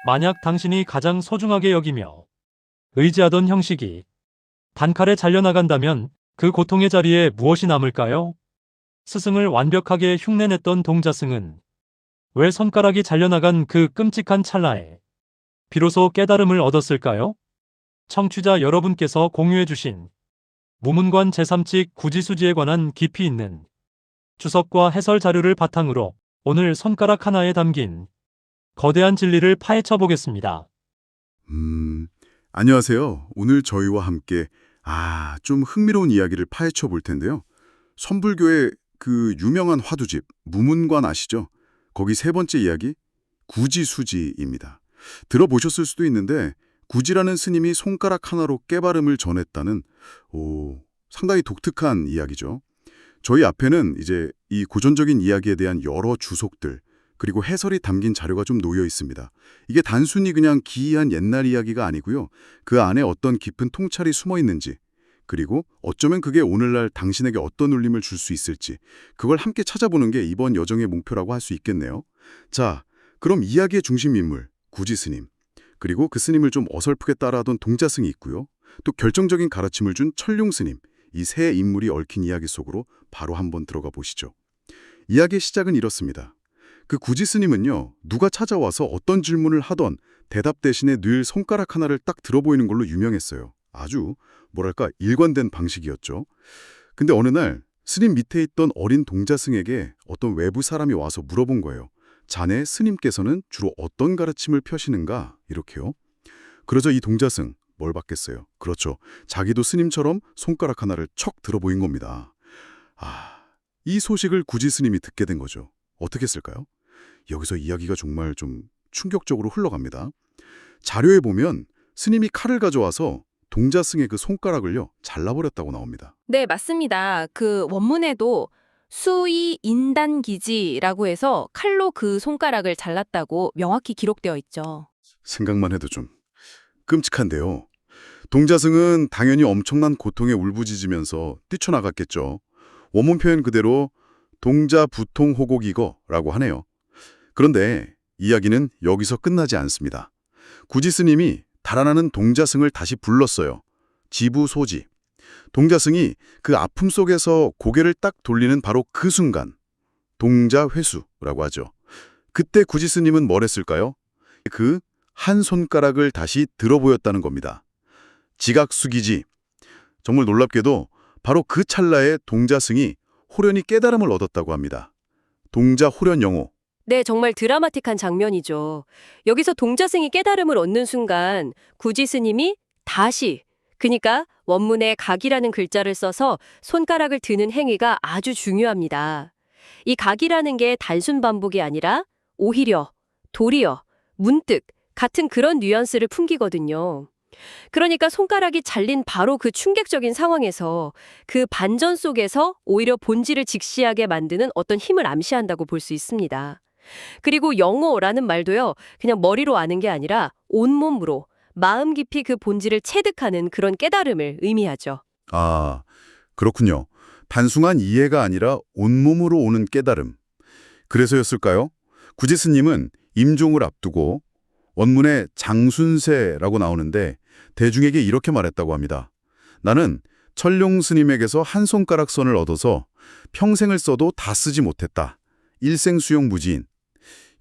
만약 당신이 가장 소중하게 여기며 의지하던 형식이 단칼에 잘려나간다면 그 고통의 자리에 무엇이 남을까요? 스승을 완벽하게 흉내냈던 동자승은 왜 손가락이 잘려나간 그 끔찍한 찰나에 비로소 깨달음을 얻었을까요? 청취자 여러분께서 공유해주신 무문관 제3칙 구지수지에 관한 깊이 있는 주석과 해설 자료를 바탕으로 오늘 손가락 하나에 담긴 거대한 진리를 파헤쳐 보겠습니다. 안녕하세요. 오늘 저희와 함께 좀 흥미로운 이야기를 파헤쳐 볼 텐데요. 선불교의 그 유명한 화두집 무문관 아시죠? 거기 세 번째 이야기 구지수지입니다. 들어보셨을 수도 있는데 구지라는 스님이 손가락 하나로 깨달음을 전했다는 상당히 독특한 이야기죠. 저희 앞에는 이제 이 고전적인 이야기에 대한 여러 주석들 그리고 해설이 담긴 자료가 좀 놓여 있습니다. 이게 단순히 그냥 기이한 옛날 이야기가 아니고요. 그 안에 어떤 깊은 통찰이 숨어 있는지 그리고 어쩌면 그게 오늘날 당신에게 어떤 울림을 줄 수 있을지 그걸 함께 찾아보는 게 이번 여정의 목표라고 할 수 있겠네요. 자, 그럼 이야기의 중심 인물 구지 스님 그리고 그 스님을 좀 어설프게 따라하던 동자승이 있고요. 또 결정적인 가르침을 준 철룡 스님 이 세 인물이 얽힌 이야기 속으로 바로 한번 들어가 보시죠. 이야기의 시작은 이렇습니다. 그 구지 스님은요. 누가 찾아와서 어떤 질문을 하던 대답 대신에 늘 손가락 하나를 딱 들어보이는 걸로 유명했어요. 아주 뭐랄까 일관된 방식이었죠. 근데 어느 날 스님 밑에 있던 어린 동자승에게 어떤 외부 사람이 와서 물어본 거예요. 자네 스님께서는 주로 어떤 가르침을 펴시는가? 이렇게요. 그러자 이 동자승 뭘 받겠어요? 그렇죠. 자기도 스님처럼 손가락 하나를 척 들어보인 겁니다. 이 소식을 구지 스님이 듣게 된 거죠. 어떻게 했을까요? 여기서 이야기가 정말 좀 충격적으로 흘러갑니다. 자료에 보면 스님이 칼을 가져와서 동자승의 그 손가락을요 잘라버렸다고 나옵니다. 네, 맞습니다. 그 원문에도 수의인단기지라고 해서 칼로 그 손가락을 잘랐다고 명확히 기록되어 있죠. 생각만 해도 좀 끔찍한데요. 동자승은 당연히 엄청난 고통에 울부짖으면서 뛰쳐나갔겠죠. 원문 표현 그대로 동자부통호곡이거라고 하네요. 그런데 이야기는 여기서 끝나지 않습니다. 구지 스님이 달아나는 동자승을 다시 불렀어요. 지부소지. 동자승이 그 아픔 속에서 고개를 딱 돌리는 바로 그 순간 동자회수라고 하죠. 그때 구지 스님은 뭘 했을까요? 그 한 손가락을 다시 들어보였다는 겁니다. 지각수기지. 정말 놀랍게도 바로 그 찰나에 동자승이 호련히 깨달음을 얻었다고 합니다. 동자호련영호. 네, 정말 드라마틱한 장면이죠. 여기서 동자승이 깨달음을 얻는 순간 구지 스님이 다시, 그러니까 원문에 각이라는 글자를 써서 손가락을 드는 행위가 아주 중요합니다. 이 각이라는 게 단순 반복이 아니라 오히려, 도리어, 문득 같은 그런 뉘앙스를 풍기거든요. 그러니까 손가락이 잘린 바로 그 충격적인 상황에서 그 반전 속에서 오히려 본질을 직시하게 만드는 어떤 힘을 암시한다고 볼 수 있습니다. 그리고 영호라는 말도요, 그냥 머리로 아는 게 아니라 온몸으로 마음 깊이 그 본질을 체득하는 그런 깨달음을 의미하죠. 그렇군요. 단순한 이해가 아니라 온몸으로 오는 깨달음. 그래서였을까요? 구지 스님은 임종을 앞두고 원문에 장순세라고 나오는데 대중에게 이렇게 말했다고 합니다. 나는 철룡 스님에게서 한 손가락 선을 얻어서 평생을 써도 다 쓰지 못했다. 일생수용무지인.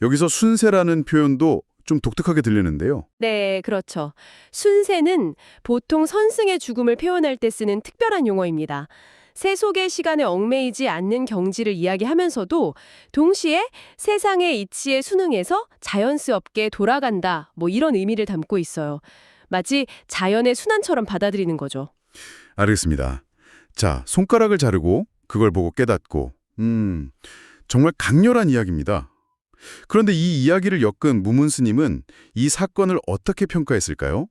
여기서 순세라는 표현도 좀 독특하게 들리는데요. 네, 그렇죠. 순세는 보통 선승의 죽음을 표현할 때 쓰는 특별한 용어입니다. 세속의 시간에 얽매이지 않는 경지를 이야기하면서도 동시에 세상의 이치에 순응해서 자연스럽게 돌아간다, 이런 의미를 담고 있어요. 마치 자연의 순환처럼 받아들이는 거죠. 알겠습니다. 자, 손가락을 자르고 그걸 보고 깨닫고 정말 강렬한 이야기입니다. 그런데 이 이야기를 엮은 무문 스님은 이 사건을 어떻게 평가했을까요?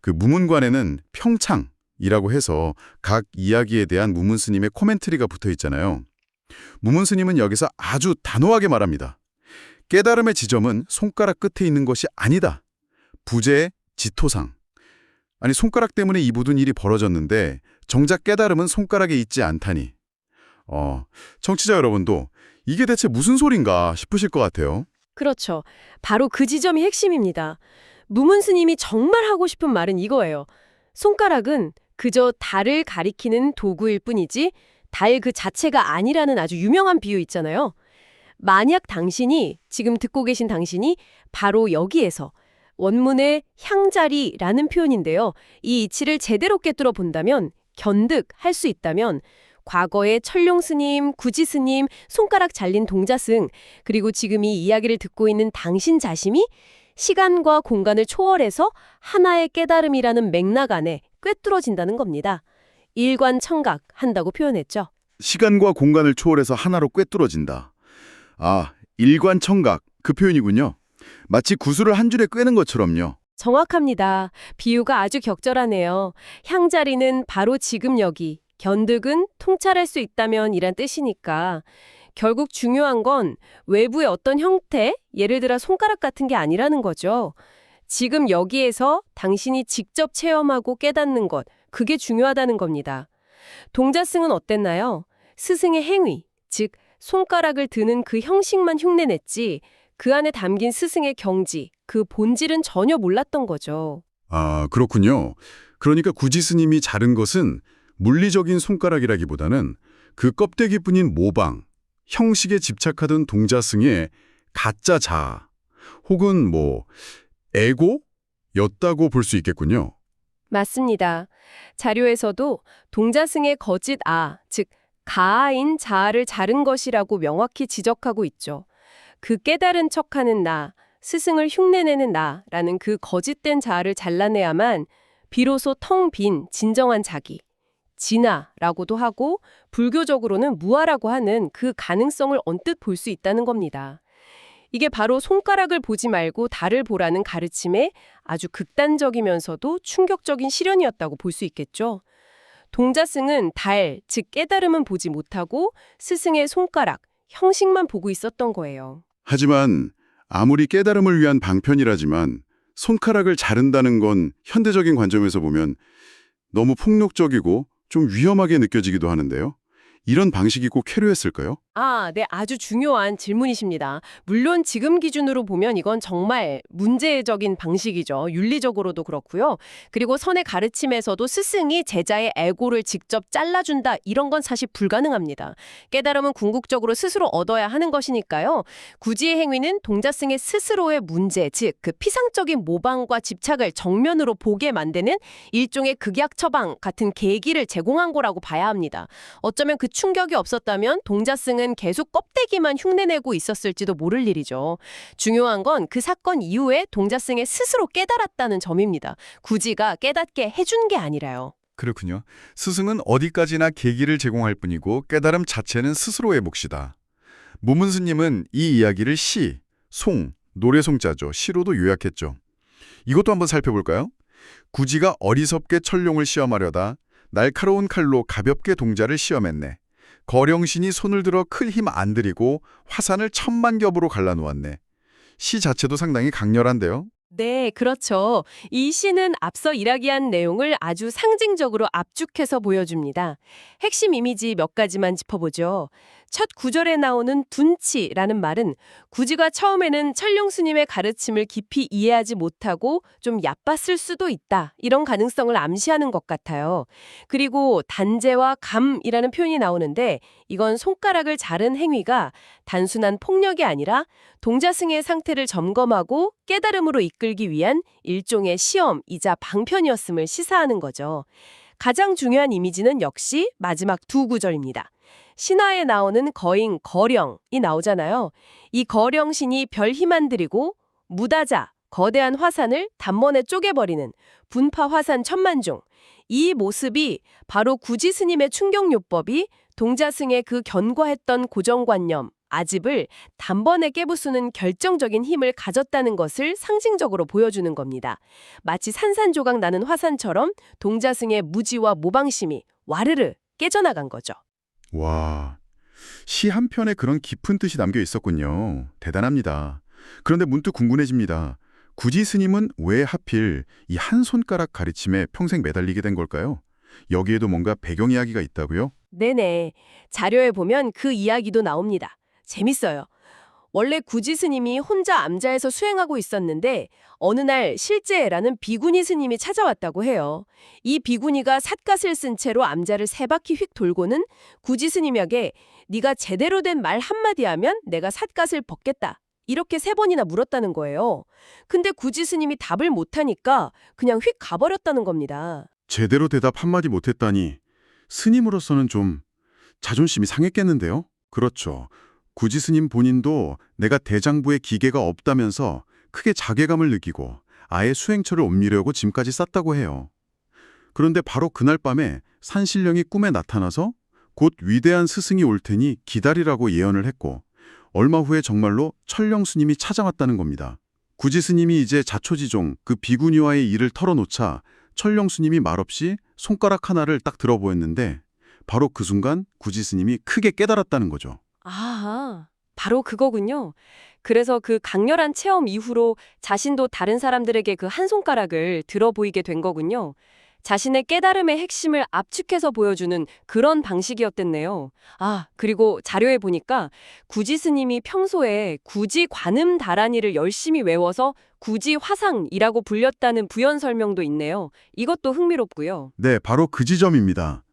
그 무문관에는 평창이라고 해서 각 이야기에 대한 무문 스님의 코멘터리가 붙어 있잖아요. 무문 스님은 여기서 아주 단호하게 말합니다. 깨달음의 지점은 손가락 끝에 있는 것이 아니다. 부재의 지토상. 아니 손가락 때문에 이 모든 일이 벌어졌는데 정작 깨달음은 손가락에 있지 않다니. 청취자 여러분도 이게 대체 무슨 소린가 싶으실 것 같아요. 그렇죠. 바로 그 지점이 핵심입니다. 무문 스님이 정말 하고 싶은 말은 이거예요. 손가락은 그저 달을 가리키는 도구일 뿐이지 달 그 자체가 아니라는 아주 유명한 비유 있잖아요. 만약 당신이, 지금 듣고 계신 당신이 바로 여기에서 원문의 향자리라는 표현인데요. 이 이치를 제대로 꿰뚫어 본다면, 견득할 수 있다면 과거의 철룡 스님, 구지 스님, 손가락 잘린 동자승, 그리고 지금 이 이야기를 듣고 있는 당신 자신이 시간과 공간을 초월해서 하나의 깨달음이라는 맥락 안에 꿰뚫어진다는 겁니다. 일관청각 한다고 표현했죠. 시간과 공간을 초월해서 하나로 꿰뚫어진다. 아, 일관청각 그 표현이군요. 마치 구슬을 한 줄에 꿰는 것처럼요. 정확합니다. 비유가 아주 적절하네요. 향자리는 바로 지금 여기, 견득은 통찰할 수 있다면 이란 뜻이니까 결국 중요한 건 외부의 어떤 형태, 예를 들어 손가락 같은 게 아니라는 거죠. 지금 여기에서 당신이 직접 체험하고 깨닫는 것, 그게 중요하다는 겁니다. 동자승은 어땠나요? 스승의 행위, 즉 손가락을 드는 그 형식만 흉내냈지 그 안에 담긴 스승의 경지, 그 본질은 전혀 몰랐던 거죠. 아, 그렇군요. 그러니까 구지 스님이 자른 것은 물리적인 손가락이라기보다는 그 껍데기뿐인 모방, 형식에 집착하던 동자승의 가짜 자아, 혹은 에고였다고 볼 수 있겠군요. 맞습니다. 자료에서도 동자승의 거짓 즉 가아인 자아를 자른 것이라고 명확히 지적하고 있죠. 그 깨달은 척하는 나, 스승을 흉내내는 나라는 그 거짓된 자아를 잘라내야만 비로소 텅 빈 진정한 자기, 진화라고도 하고 불교적으로는 무아라고 하는 그 가능성을 언뜻 볼 수 있다는 겁니다. 이게 바로 손가락을 보지 말고 달을 보라는 가르침의 아주 극단적이면서도 충격적인 실현이었다고 볼 수 있겠죠. 동자승은 달, 즉 깨달음은 보지 못하고 스승의 손가락, 형식만 보고 있었던 거예요. 하지만 아무리 깨달음을 위한 방편이라지만 손가락을 자른다는 건 현대적인 관점에서 보면 너무 폭력적이고 좀 위험하게 느껴지기도 하는데요. 이런 방식이 꼭 필요했을까요? 네, 아주 중요한 질문이십니다. 물론 지금 기준으로 보면 이건 정말 문제적인 방식이죠. 윤리적으로도 그렇고요. 그리고 선의 가르침에서도 스승이 제자의 에고를 직접 잘라준다, 이런 건 사실 불가능합니다. 깨달음은 궁극적으로 스스로 얻어야 하는 것이니까요. 구지의 행위는 동자승의 스스로의 문제, 즉 그 피상적인 모방과 집착을 정면으로 보게 만드는 일종의 극약 처방 같은 계기를 제공한 거라고 봐야 합니다. 어쩌면 그 충격이 없었다면 동자승은 계속 껍데기만 흉내내고 있었을지도 모를 일이죠. 중요한 건 그 사건 이후에 동자승이 스스로 깨달았다는 점입니다. 구지가 깨닫게 해준 게 아니라요. 그렇군요. 스승은 어디까지나 계기를 제공할 뿐이고 깨달음 자체는 스스로의 몫이다. 무문 스님은 이 이야기를 시, 송, 노래송자죠. 시로도 요약했죠. 이것도 한번 살펴볼까요? 구지가 어리석게 철룡을 시험하려다 날카로운 칼로 가볍게 동자를 시험했네. 거령신이 손을 들어 클 힘 안 들이고 화산을 천만 겹으로 갈라놓았네. 시 자체도 상당히 강렬한데요. 네, 그렇죠. 이 시는 앞서 이야기한 내용을 아주 상징적으로 압축해서 보여줍니다. 핵심 이미지 몇 가지만 짚어보죠. 첫 구절에 나오는 둔치라는 말은 구지가 처음에는 철룡 스님의 가르침을 깊이 이해하지 못하고 좀 얕봤을 수도 있다, 이런 가능성을 암시하는 것 같아요. 그리고 단제와 감이라는 표현이 나오는데 이건 손가락을 자른 행위가 단순한 폭력이 아니라 동자승의 상태를 점검하고 깨달음으로 이끌기 위한 일종의 시험이자 방편이었음을 시사하는 거죠. 가장 중요한 이미지는 역시 마지막 두 구절입니다. 신화에 나오는 거인 거령이 나오잖아요. 이 거령신이 별 힘 안 들이고 무다자, 거대한 화산을 단번에 쪼개버리는 분파 화산 천만중. 이 모습이 바로 구지 스님의 충격요법이 동자승의 그 견고했던 고정관념, 아집을 단번에 깨부수는 결정적인 힘을 가졌다는 것을 상징적으로 보여주는 겁니다. 마치 산산조각 나는 화산처럼 동자승의 무지와 모방심이 와르르 깨져나간 거죠. 와, 시 한 편에 그런 깊은 뜻이 담겨 있었군요. 대단합니다. 그런데 문득 궁금해집니다. 구지 스님은 왜 하필 이 한 손가락 가르침에 평생 매달리게 된 걸까요? 여기에도 뭔가 배경 이야기가 있다고요? 네네. 자료에 보면 그 이야기도 나옵니다. 재밌어요. 원래 구지 스님이 혼자 암자에서 수행하고 있었는데 어느 날 실제라는 비구니 스님이 찾아왔다고 해요. 이 비구니가 삿갓을 쓴 채로 암자를 3바퀴 휙 돌고는 구지 스님에게 네가 제대로 된 말 한마디 하면 내가 삿갓을 벗겠다. 이렇게 3번이나 물었다는 거예요. 근데 구지 스님이 답을 못하니까 그냥 휙 가버렸다는 겁니다. 제대로 대답 한마디 못했다니 스님으로서는 좀 자존심이 상했겠는데요? 그렇죠. 구지 스님 본인도 내가 대장부에 기계가 없다면서 크게 자괴감을 느끼고 아예 수행처를 옮기려고 짐까지 쌌다고 해요. 그런데 바로 그날 밤에 산신령이 꿈에 나타나서 곧 위대한 스승이 올 테니 기다리라고 예언을 했고 얼마 후에 정말로 철령 스님이 찾아왔다는 겁니다. 구지 스님이 이제 자초지종 그 비구니와의 일을 털어놓자 철령 스님이 말없이 손가락 하나를 딱 들어보였는데 바로 그 순간 구지 스님이 크게 깨달았다는 거죠. 아, 바로 그거군요. 그래서 그 강렬한 체험 이후로 자신도 다른 사람들에게 그 한 손가락을 들어 보이게 된 거군요. 자신의 깨달음의 핵심을 압축해서 보여주는 그런 방식이었댔네요. 아, 그리고 자료에 보니까 구지 스님이 평소에 구지 관음 다란이를 열심히 외워서 구지 화상이라고 불렸다는 부연 설명도 있네요. 이것도 흥미롭고요. 네, 바로 그 지점입니다.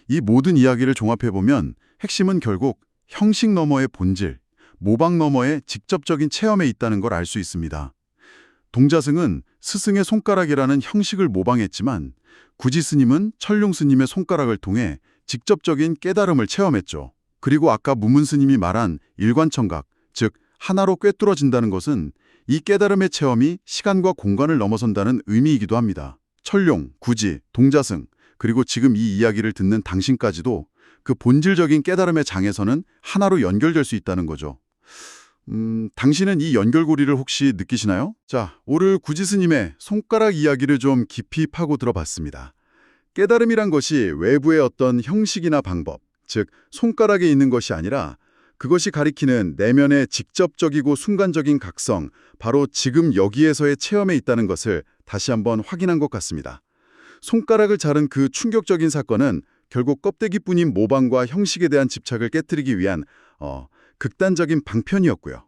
이 모든 이야기를 종합해보면 핵심은 결국 형식 너머의 본질, 모방 너머의 직접적인 체험에 있다는 걸 알 수 있습니다. 동자승은 스승의 손가락이라는 형식을 모방했지만 구지 스님은 철룡 스님의 손가락을 통해 직접적인 깨달음을 체험했죠. 그리고 아까 무문 스님이 말한 일관청각, 즉 하나로 꿰뚫어진다는 것은 이 깨달음의 체험이 시간과 공간을 넘어선다는 의미이기도 합니다. 철룡, 구지, 동자승, 그리고 지금 이 이야기를 듣는 당신까지도 그 본질적인 깨달음의 장에서는 하나로 연결될 수 있다는 거죠. 당신은 이 연결고리를 혹시 느끼시나요? 자, 오늘 구지 스님의 손가락 이야기를 좀 깊이 파고 들어봤습니다. 깨달음이란 것이 외부의 어떤 형식이나 방법, 즉 손가락에 있는 것이 아니라 그것이 가리키는 내면의 직접적이고 순간적인 각성, 바로 지금 여기에서의 체험에 있다는 것을 다시 한번 확인한 것 같습니다. 손가락을 자른 그 충격적인 사건은 결국 껍데기뿐인 모방과 형식에 대한 집착을 깨뜨리기 위한 극단적인 방편이었고요.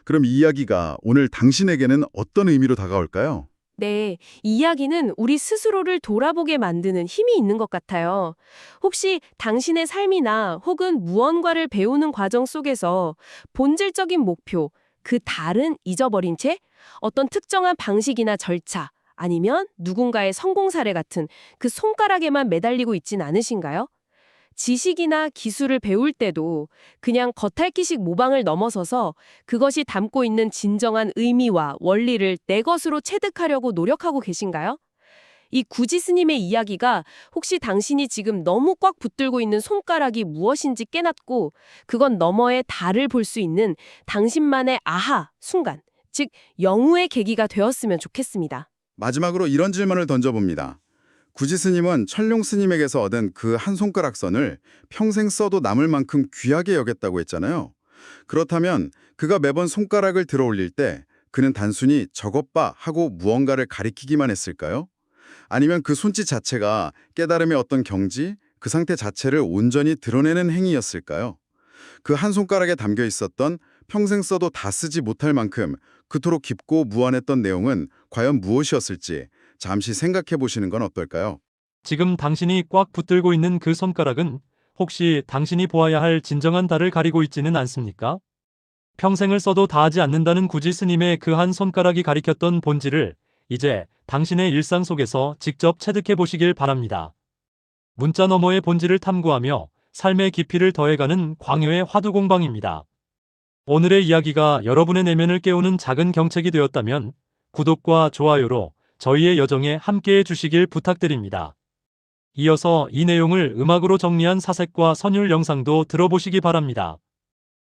그럼 이 이야기가 오늘 당신에게는 어떤 의미로 다가올까요? 네, 이 이야기는 우리 스스로를 돌아보게 만드는 힘이 있는 것 같아요. 혹시 당신의 삶이나 혹은 무언가를 배우는 과정 속에서 본질적인 목표, 그 달은 잊어버린 채 어떤 특정한 방식이나 절차, 아니면 누군가의 성공 사례 같은 그 손가락에만 매달리고 있진 않으신가요? 지식이나 기술을 배울 때도 그냥 겉핥기식 모방을 넘어서서 그것이 담고 있는 진정한 의미와 원리를 내 것으로 체득하려고 노력하고 계신가요? 이 구지 스님의 이야기가 혹시 당신이 지금 너무 꽉 붙들고 있는 손가락이 무엇인지 깨닫고 그건 너머의 달을 볼 수 있는 당신만의 아하 순간, 즉 영우의 계기가 되었으면 좋겠습니다. 마지막으로 이런 질문을 던져봅니다. 구지 스님은 철룡 스님에게서 얻은 그 한 손가락 선을 평생 써도 남을 만큼 귀하게 여겼다고 했잖아요. 그렇다면 그가 매번 손가락을 들어 올릴 때 그는 단순히 저것 봐 하고 무언가를 가리키기만 했을까요? 아니면 그 손짓 자체가 깨달음의 어떤 경지, 그 상태 자체를 온전히 드러내는 행위였을까요? 그 한 손가락에 담겨 있었던 평생 써도 다 쓰지 못할 만큼 그토록 깊고 무한했던 내용은 과연 무엇이었을지 잠시 생각해 보시는 건 어떨까요? 지금 당신이 꽉 붙들고 있는 그 손가락은 혹시 당신이 보아야 할 진정한 달을 가리고 있지는 않습니까? 평생을 써도 다하지 않는다는 구지 스님의 그 한 손가락이 가리켰던 본질을 이제 당신의 일상 속에서 직접 체득해 보시길 바랍니다. 문자 너머의 본질을 탐구하며 삶의 깊이를 더해가는 광요의 화두공방입니다. 오늘의 이야기가 여러분의 내면을 깨우는 작은 경책이 되었다면 구독과 좋아요로 저희의 여정에 함께해 주시길 부탁드립니다. 이어서 이 내용을 음악으로 정리한 사색과 선율 영상도 들어보시기 바랍니다.